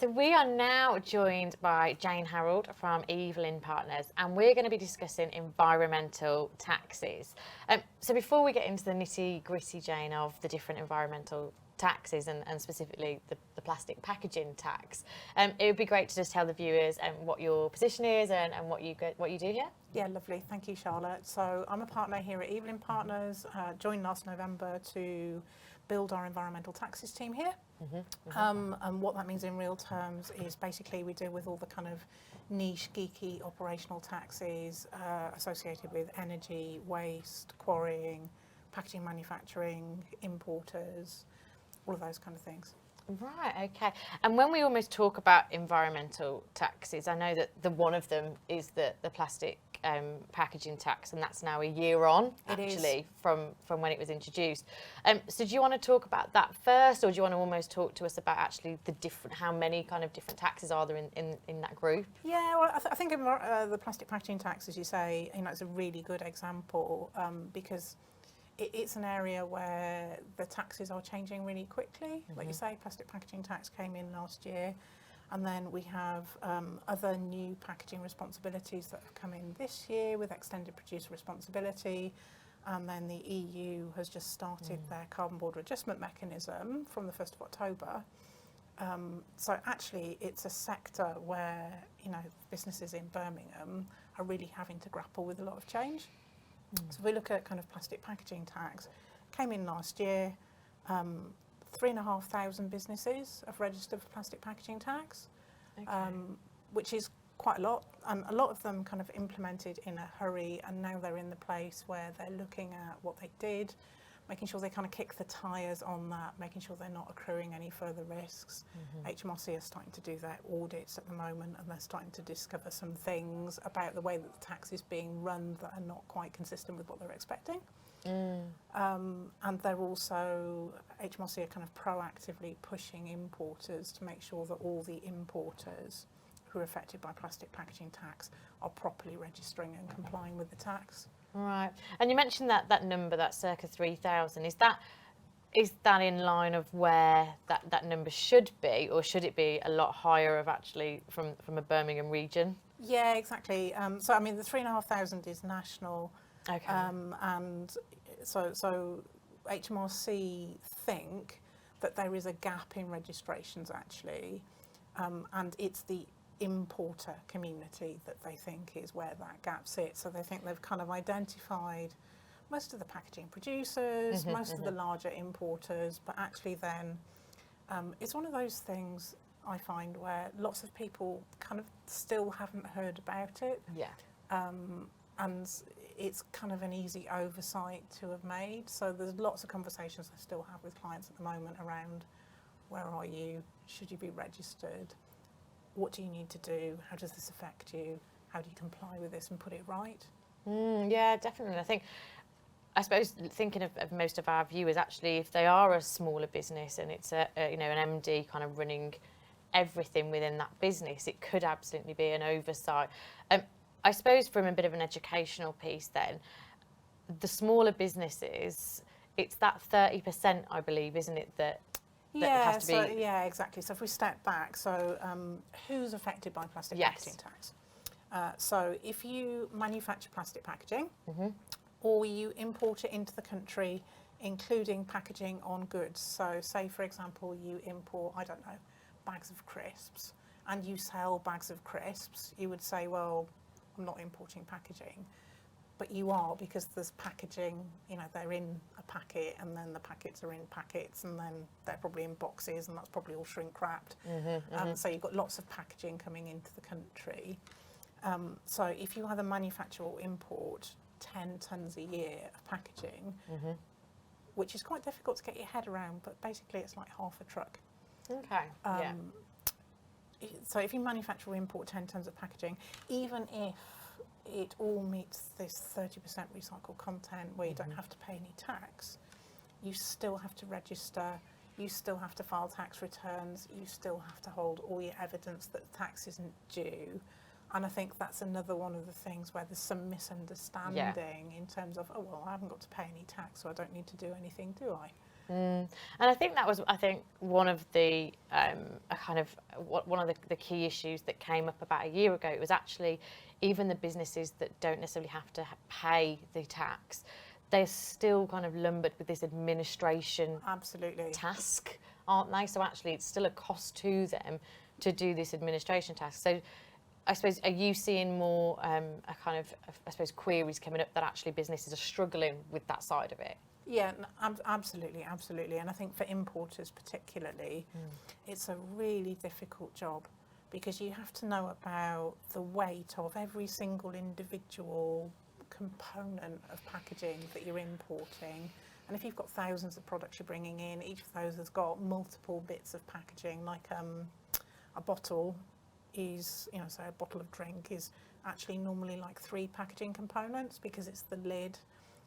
So we are now joined by Jayne Harrold from Evelyn Partners, and we're going to be discussing environmental taxes. So before we get into the nitty-gritty, Jayne, of the different environmental taxes and specifically the plastic packaging tax, it would be great to just tell the viewers what your position is and what you do here. Yeah, lovely. Thank you, Charlotte. So I'm a partner here at Evelyn Partners, joined last November to build our environmental taxes team here. And what that means in real terms is basically we deal with all the kind of niche, geeky operational taxes associated with energy, waste, quarrying, packaging manufacturing, importers, all of those kind of things. Right, okay. And when we almost talk about environmental taxes, I know that one of them is the plastic packaging tax, and that's now a year on, actually, from when it was introduced. So do you want to talk about that first, or do you want to almost talk to us about actually how many kind of different taxes are there in that group? Yeah, well, I think the plastic packaging tax, as you say, is a really good example because it's an area where the taxes are changing really quickly. Like you say, plastic packaging tax came in last year, and then we have other new packaging responsibilities that have come in this year with extended producer responsibility, and then the EU has just started their carbon border adjustment mechanism from the 1st of October. So actually it's a sector where businesses in Birmingham are really having to grapple with a lot of change. So if we look at kind of plastic packaging tax, came in last year, 3,500 businesses have registered for plastic packaging tax, which is quite a lot. A lot of them kind of implemented in a hurry, and now they're in the place where they're looking at what they did, making sure they kind of kick the tyres on that, making sure they're not accruing any further risks. HMRC are starting to do their audits at the moment, and they're starting to discover some things about the way that the tax is being run that are not quite consistent with what they're expecting. And they're also, HMRC are kind of proactively pushing importers to make sure that all the importers who are affected by plastic packaging tax are properly registering and complying with the tax. Right, and you mentioned that number, that circa 3,000. Is that in line of where that number should be, or should it be a lot higher of actually from a Birmingham region? Yeah, exactly. So I mean, the 3,500 is national, and so HMRC think that there is a gap in registrations actually, and it's the importer community that they think is where that gap sits. So they think they've kind of identified most of the packaging producers, most of the larger importers, but actually then it's one of those things I find where lots of people kind of still haven't heard about it. And it's kind of an easy oversight to have made. So there's lots of conversations I still have with clients at the moment around where are you, should you be registered? What do you need to do? How does this affect you? How do you comply with this and put it right? Yeah, definitely. I suppose thinking of most of our viewers, actually, if they are a smaller business and it's an MD kind of running everything within that business, it could absolutely be an oversight. I suppose from a bit of an educational piece then, the smaller businesses, it's that 30%, I believe, isn't it, that has to be... Yeah, exactly. So if we step back, so who's affected by plastic packaging tax? So if you manufacture plastic packaging or you import it into the country, including packaging on goods. So say, for example, you import, I don't know, bags of crisps, and you sell bags of crisps, you would say, well, I'm not importing packaging. But you are, because there's packaging, they're in a packet, and then the packets are in packets, and then they're probably in boxes, and that's probably all shrink wrapped. So you've got lots of packaging coming into the country. So if you either manufacture or import 10 tonnes a year of packaging, which is quite difficult to get your head around, but basically it's like half a truck. So if you manufacture or import 10 tonnes of packaging, even if it all meets this 30% recycled content where you don't have to pay any tax, you still have to register, you still have to file tax returns, you still have to hold all your evidence that the tax isn't due. And I think that's another one of the things where there's some misunderstanding in terms of, oh, well, I haven't got to pay any tax, so I don't need to do anything, do I? And I think that was, one of the one of the key issues that came up about a year ago. It was actually even the businesses that don't necessarily have to pay the tax, they're still kind of lumbered with this administration Absolutely. task, aren't they? So actually, it's still a cost to them to do this administration task. So I suppose, are you seeing more queries coming up that actually businesses are struggling with that side of it? Yeah, absolutely. And I think for importers particularly, it's a really difficult job because you have to know about the weight of every single individual component of packaging that you're importing. And if you've got thousands of products you're bringing in, each of those has got multiple bits of packaging, like a bottle is, say a bottle of drink is actually normally like 3 packaging components because it's the lid,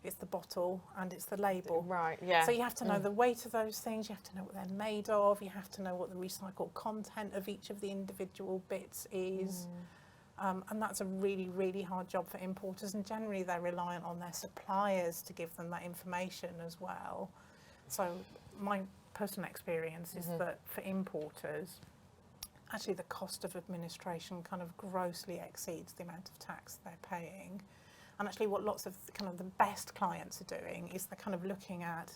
it's the bottle and it's the label. Right, yeah. So you have to know the weight of those things, you have to know what they're made of, you have to know what the recycled content of each of the individual bits is. And that's a really, really hard job for importers, and generally they're reliant on their suppliers to give them that information as well. So my personal experience is that for importers, actually the cost of administration kind of grossly exceeds the amount of tax they're paying. And actually what lots of kind of the best clients are doing is they're kind of looking at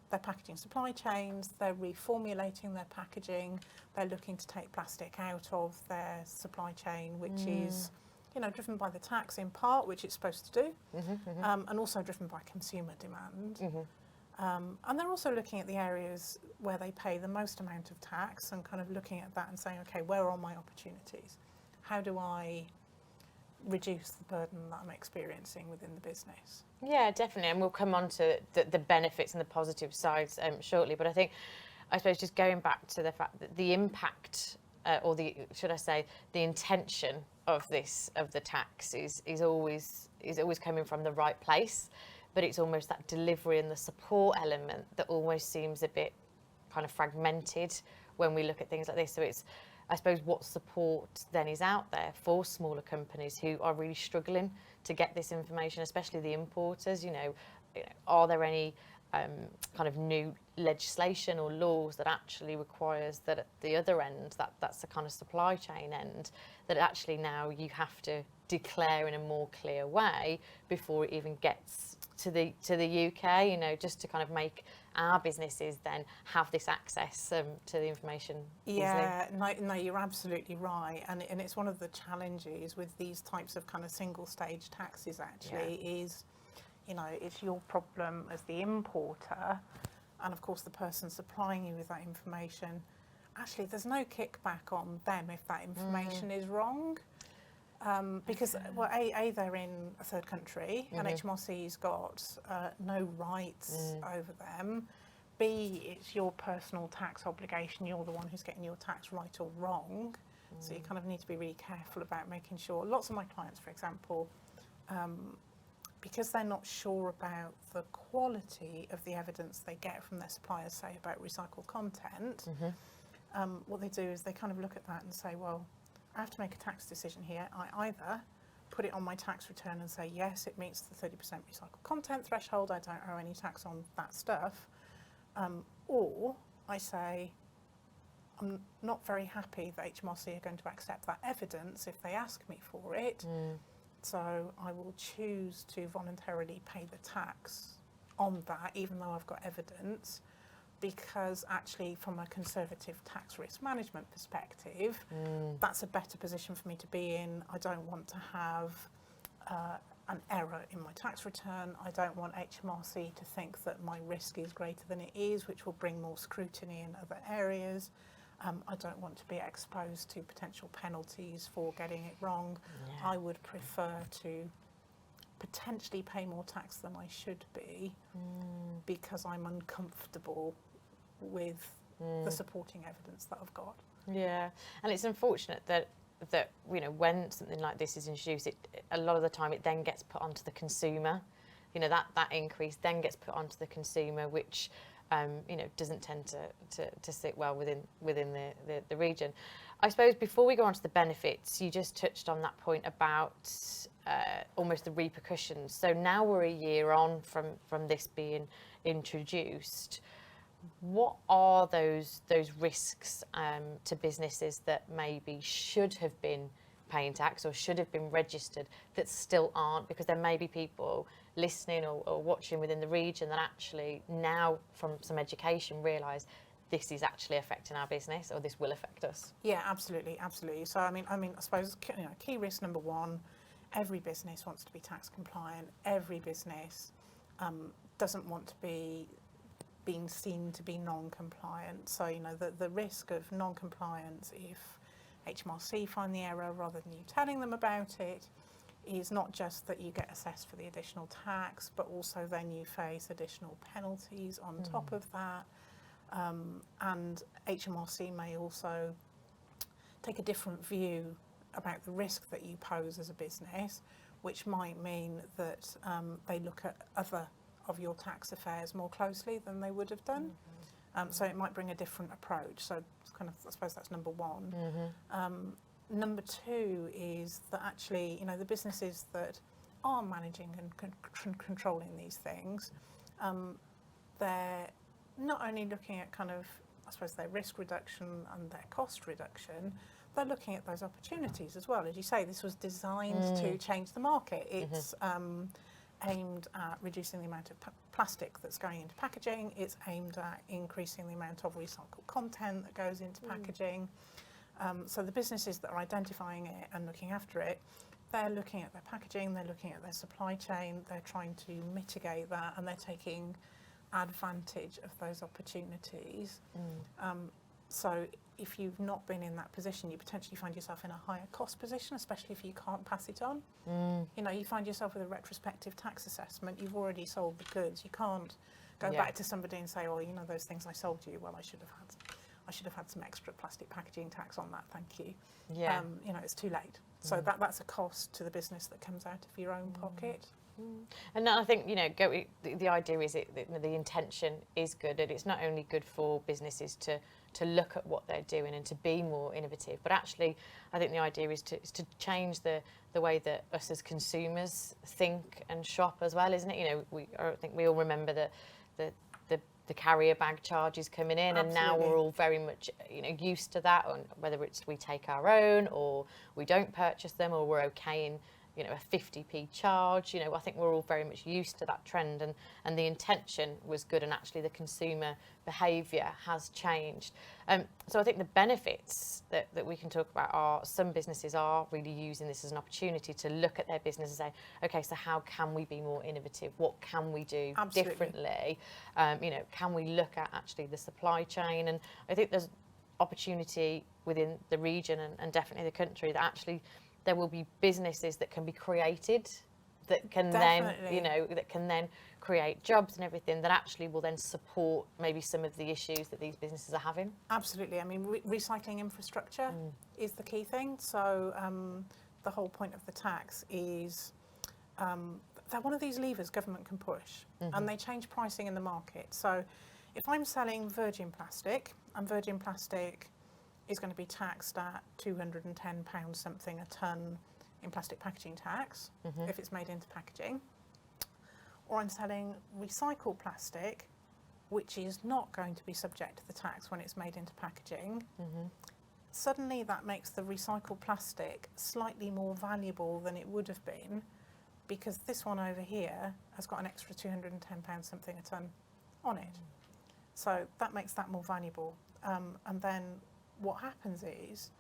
their packaging supply chains, they're reformulating their packaging, they're looking to take plastic out of their supply chain, which is, driven by the tax in part, which it's supposed to do, and also driven by consumer demand. And they're also looking at the areas where they pay the most amount of tax and kind of looking at that and saying, okay, where are my opportunities? How do I reduce the burden that I'm experiencing within the business? Yeah, definitely, and we'll come on to the benefits and the positive sides shortly. But I suppose just going back to the fact that the impact, or should I say, the intention of the tax is always coming from the right place, but it's almost that delivery and the support element that almost seems a bit kind of fragmented when we look at things like this. So it's, I suppose, what support then is out there for smaller companies who are really struggling to get this information, especially the importers. Are there any kind of new legislation or laws that actually requires that at the other end, that's the kind of supply chain end, that actually now you have to declare in a more clear way before it even gets to the UK, just to kind of make our businesses then have this access to the information easily. Yeah, no, you're absolutely right, and it's one of the challenges with these types of kind of single stage taxes actually is, it's your problem as the importer, and of course the person supplying you with that information, actually there's no kickback on them if that information is wrong. Because, well, A, they're in a third country, and HMRC's got no rights over them. B, it's your personal tax obligation. You're the one who's getting your tax right or wrong. So you kind of need to be really careful about making sure. Lots of my clients, for example, because they're not sure about the quality of the evidence they get from their suppliers, say, about recycled content, what they do is they kind of look at that and say, well, I have to make a tax decision here. I either put it on my tax return and say, yes, it meets the 30% recycled content threshold, I don't owe any tax on that stuff, or I say, I'm not very happy that HMRC are going to accept that evidence if they ask me for it, so I will choose to voluntarily pay the tax on that, even though I've got evidence, because actually from a conservative tax risk management perspective, that's a better position for me to be in. I don't want to have an error in my tax return. I don't want HMRC to think that my risk is greater than it is, which will bring more scrutiny in other areas. I don't want to be exposed to potential penalties for getting it wrong. I would prefer to potentially pay more tax than I should be because I'm uncomfortable with the supporting evidence that I've got. Yeah, and it's unfortunate that when something like this is introduced, a lot of the time it then gets put onto the consumer. That increase then gets put onto the consumer, which doesn't tend to sit well within the region. I suppose before we go on to the benefits, you just touched on that point about almost the repercussions. So now we're a year on from this being introduced. what are those risks to businesses that maybe should have been paying tax or should have been registered that still aren't? Because there may be people listening or watching within the region that actually now, from some education, realise this is actually affecting our business, or this will affect us. Yeah, absolutely. So I suppose key risk number one: every business wants to be tax compliant. Every business doesn't want to be being seen to be non-compliant. So the risk of non-compliance, if HMRC find the error rather than you telling them about it, is not just that you get assessed for the additional tax, but also then you face additional penalties on top of that. And HMRC may also take a different view about the risk that you pose as a business, which might mean that they look at other of your tax affairs more closely than they would have done. So it might bring a different approach. So it's kind of, I suppose that's number one. Number two is that actually, the businesses that are managing and controlling these things, they're not only looking at kind of, I suppose, their risk reduction and their cost reduction, they're looking at those opportunities as well. As you say, this was designed to change the market. It's aimed at reducing the amount of plastic that's going into packaging. It's aimed at increasing the amount of recycled content that goes into packaging. So the businesses that are identifying it and looking after it, they're looking at their packaging, they're looking at their supply chain, they're trying to mitigate that, and they're taking advantage of those opportunities. So if you've not been in that position, you potentially find yourself in a higher cost position, especially if you can't pass it on. You find yourself with a retrospective tax assessment. You've already sold the goods. You can't go back to somebody and say, "Oh, those things I sold you. Well, I should have had some extra plastic packaging tax on that. Thank you." Yeah. It's too late. So that's a cost to the business that comes out of your own pocket. And I think the idea is the intention is good, and it's not only good for businesses to look at what they're doing and to be more innovative, but actually I think the idea is to change the way that us as consumers think and shop as well, isn't it? I think we all remember the carrier bag charges coming in. Absolutely. And now we're all very much used to that, and whether it's we take our own or we don't purchase them, or we're okay in a 50p charge. I think we're all very much used to that trend, and the intention was good, and actually the consumer behaviour has changed. So I think the benefits that we can talk about are some businesses are really using this as an opportunity to look at their business and say, okay, so how can we be more innovative? What can we do differently? Can we look at actually the supply chain? And I think there's opportunity within the region and definitely the country that actually there will be businesses that can be created that can then create jobs and everything that actually will then support maybe some of the issues that these businesses are having. Absolutely. I mean, recycling infrastructure is the key thing. So the whole point of the tax is they're one of these levers government can push, and they change pricing in the market. So if I'm selling virgin plastic, and virgin plastic is going to be taxed at £210 something a tonne in plastic packaging tax if it's made into packaging, or I'm selling recycled plastic, which is not going to be subject to the tax when it's made into packaging, suddenly that makes the recycled plastic slightly more valuable than it would have been, because this one over here has got an extra £210 something a tonne on it. So that makes that more valuable. And then what happens is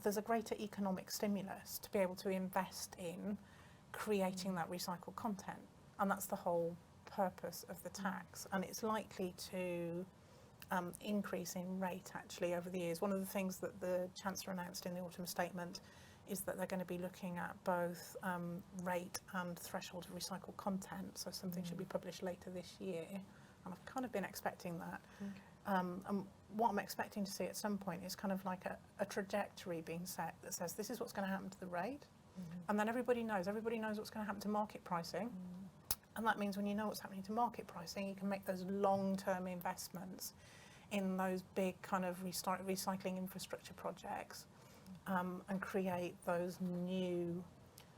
there's a greater economic stimulus to be able to invest in creating that recycled content, and that's the whole purpose of the tax. And it's likely to increase in rate actually over the years. One of the things that the Chancellor announced in the autumn statement is that they're going to be looking at both rate and threshold of recycled content, so something should be published later this year, and I've kind of been expecting that. And what I'm expecting to see at some point is kind of like a trajectory being set that says this is what's going to happen to the rate, and then everybody knows what's going to happen to market pricing, and that means when you know what's happening to market pricing, you can make those long-term investments in those big kind of recycling infrastructure projects, and create those new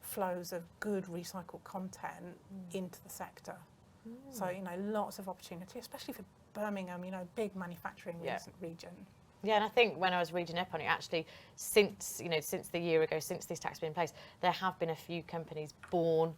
flows of good recycled content into the sector. So, you know, lots of opportunity, especially for Birmingham, you know, big manufacturing region. Yeah, and I think when I was reading up on it, actually, since the year ago, since this tax has been in place, there have been a few companies born,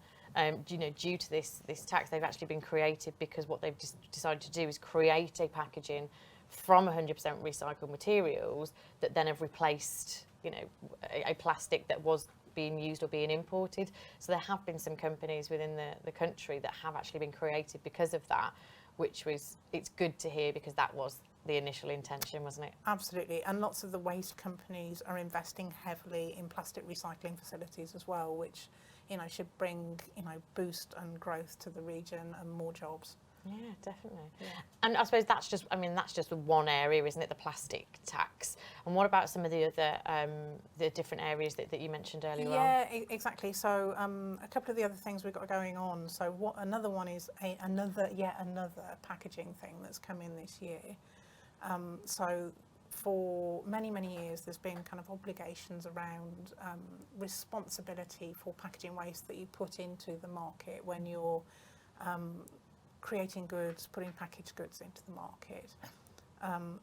due to this tax. They've actually been created because what they've decided to do is create a packaging from 100% recycled materials that then have replaced, a plastic that was being used or being imported. So there have been some companies within the country that have actually been created because of that, it's good to hear, because that was the initial intention, wasn't it? Absolutely, and lots of the waste companies are investing heavily in plastic recycling facilities as well, which, should bring, boost and growth to the region and more jobs. Yeah, definitely. Yeah. And I suppose that's just one area, isn't it? The plastic tax. And what about some of the other, the different areas that you mentioned earlier on? Yeah, exactly. So a couple of the other things we've got going on. So another one is another packaging thing that's come in this year. So for many, many years, there's been kind of obligations around responsibility for packaging waste that you put into the market when you're creating goods, putting packaged goods into the market.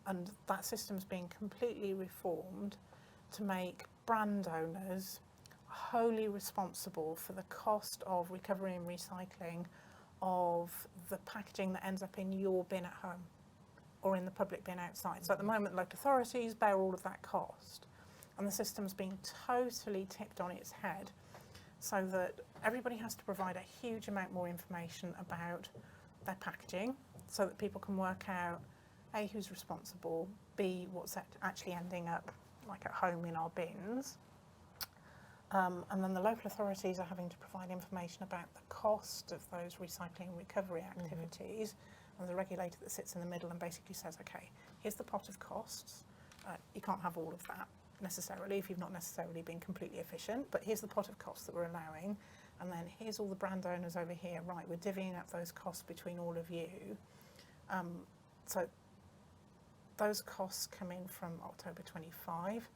And that system's been completely reformed to make brand owners wholly responsible for the cost of recovery and recycling of the packaging that ends up in your bin at home or in the public bin outside. So at the moment, local authorities bear all of that cost, and the system's been totally tipped on its head, so that everybody has to provide a huge amount more information about their packaging, so that people can work out A, who's responsible, B, what's actually ending up like at home in our bins. And then the local authorities are having to provide information about the cost of those recycling and recovery activities. And there's a regulator that sits in the middle and basically says, okay, here's the pot of costs. You can't have all of that necessarily if you've not necessarily been completely efficient, but here's the pot of costs that we're allowing. And then here's all the brand owners over here. Right, we're divvying up those costs between all of you. So those costs come in from October 25.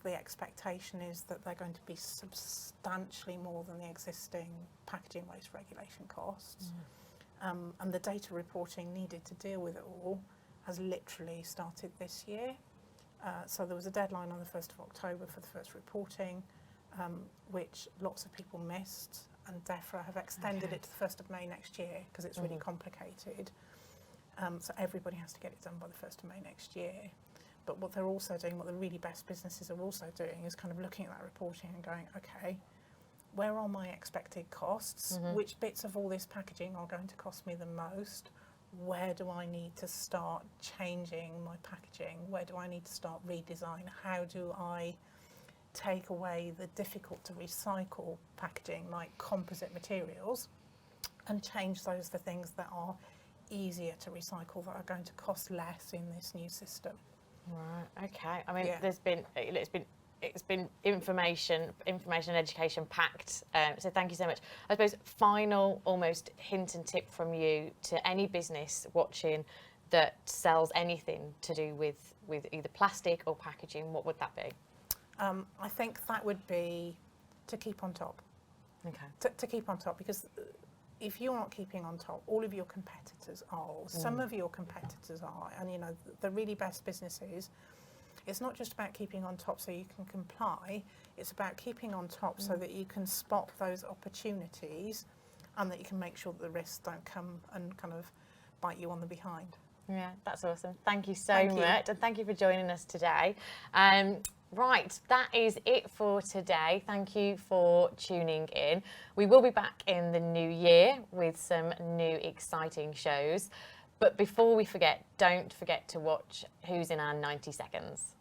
The expectation is that they're going to be substantially more than the existing packaging waste regulation costs. And the data reporting needed to deal with it all has literally started this year. So there was a deadline on the 1st of October for the first reporting, which lots of people missed, and DEFRA have extended it to the 1st of May next year because it's really complicated. So everybody has to get it done by the 1st of May next year. But what they're also doing, what the really best businesses are also doing, is kind of looking at that reporting and going, okay, where are my expected costs? Which bits of all this packaging are going to cost me the most? Where do I need to start changing my packaging? Where do I need to start redesign? How do I take away the difficult to recycle packaging like composite materials and change those for things that are easier to recycle, that are going to cost less in this new system? Right. Okay. I mean, it's been information and education packed. So thank you so much. I suppose final almost hint and tip from you to any business watching that sells anything to do with either plastic or packaging, what would that be? I think that would be to keep on top. Okay. To keep on top, because if you're not keeping on top, all of your competitors are. Some of your competitors are, and the really best businesses, it's not just about keeping on top so you can comply, it's about keeping on top so that you can spot those opportunities and that you can make sure that the risks don't come and kind of bite you on the behind. Yeah, that's awesome. Thank you so much, and thank you for joining us today. Right, that is it for today. Thank you for tuning in. We will be back in the new year with some new exciting shows. But before we forget, don't forget to watch Who's in Our 90 Seconds.